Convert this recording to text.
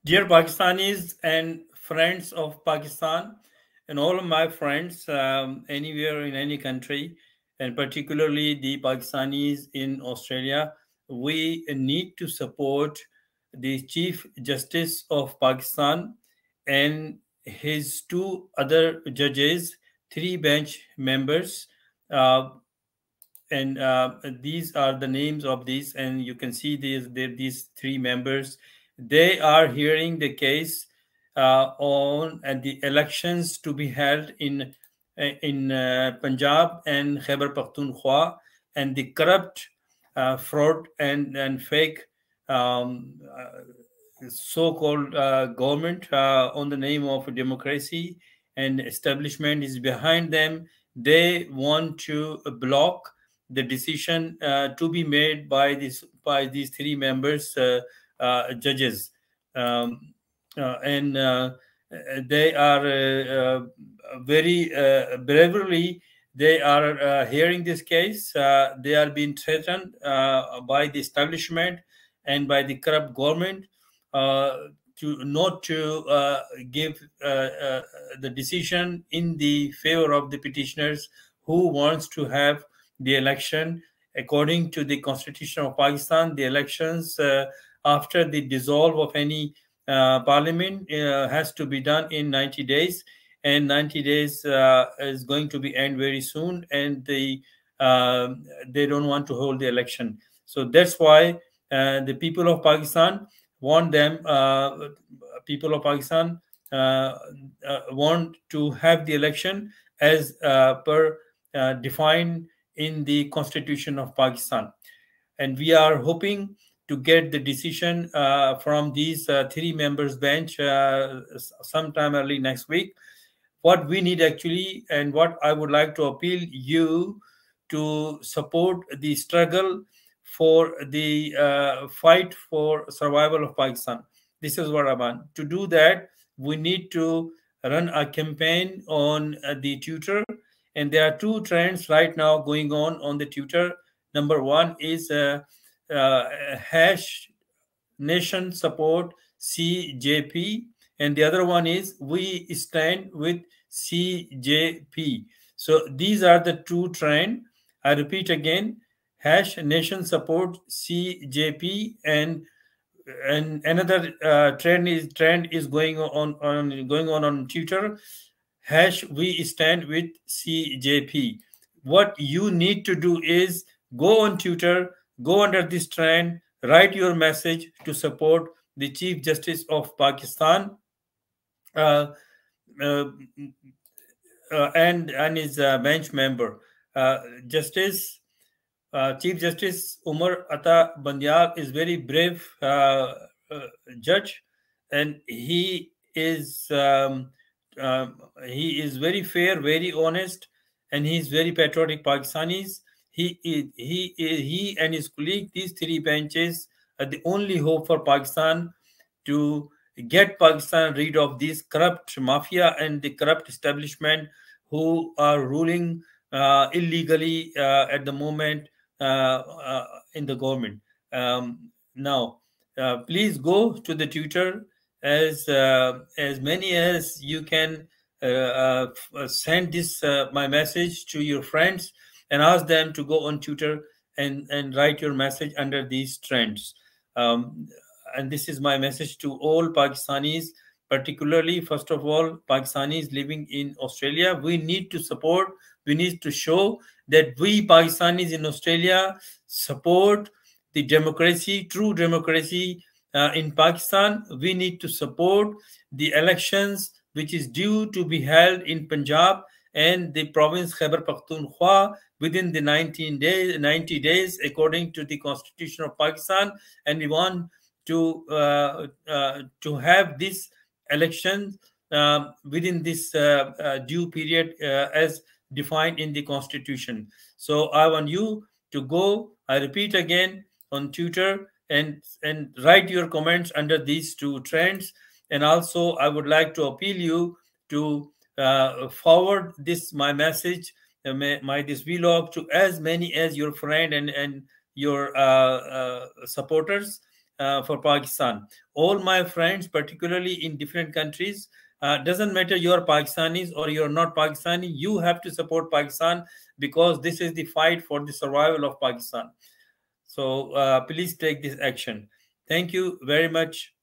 Dear Pakistanis and friends of Pakistan, and all of my friends anywhere in any country, and particularly the Pakistanis in Australia, we need to support the Chief Justice of Pakistan and his two other judges, three bench members. Uh, and these are the names of these, and you can see these three members. They are hearing the case on the elections to be held in Punjab and Khyber Pakhtunkhwa, and the corrupt fraud and fake um, so-called government on the name of democracy and establishment is behind them. They want to block the decision to be made by these three members judges, um, and they are very bravely they are hearing this case. They are being threatened by the establishment and by the corrupt government uh, to not to give the decision in the favor of the petitioners who wants to have the election according to the Constitution of Pakistan. The elections after the dissolve of any parliament has to be done in 90 days, and 90 days is going to be end very soon, and they don't want to hold the election. So that's why the people of Pakistan want them. People of Pakistan want to have the election as per defined in the Constitution of Pakistan, and we are hoping to get the decision from these three members bench sometime early next week. What we need actually, and what I would like to appeal you to support the struggle for the fight for survival of Pakistan. This is what I want. To do that, we need to run a campaign on the Twitter, and there are two trends right now going on the Twitter. Number one is hash nation support CJP, and the other one is we stand with CJP. So these are the two trend. I repeat again: hash nation support CJP, and another trend is going on Twitter. Hash we stand with CJP. What you need to do is go on Twitter, go under this trend, write your message to support the Chief Justice of Pakistan uh, uh, and his bench member. Justice Chief Justice Umer Atta Bandial is very brave judge, and he is very fair, very honest, and he is very patriotic Pakistanis. He and his colleague, these three benches, are the only hope for Pakistan to get Pakistan rid of this corrupt mafia and the corrupt establishment who are ruling illegally at the moment in the government. Now, please go to the Twitter as many as you can. Send this my message to your friends and ask them to go on Twitter and write your message under these trends. And this is my message to all Pakistanis, particularly, first of all, Pakistanis living in Australia. We need to support, we need to show that we Pakistanis in Australia support the democracy, true democracy in Pakistan. We need to support the elections which is due to be held in Punjab and the province Khyber Pakhtunkhwa within the 90 days according to the Constitution of Pakistan. And we want to have this election within this due period as defined in the Constitution. So I want you to go, I repeat again, on Twitter and write your comments under these two trends. And also I would like to appeal you to forward this my message, this vlog, to as many as your friend and your supporters. for Pakistan. All my friends, particularly in different countries, doesn't matter you're Pakistanis or you're not Pakistani, you have to support Pakistan, because this is the fight for the survival of Pakistan. So please take this action. Thank you very much.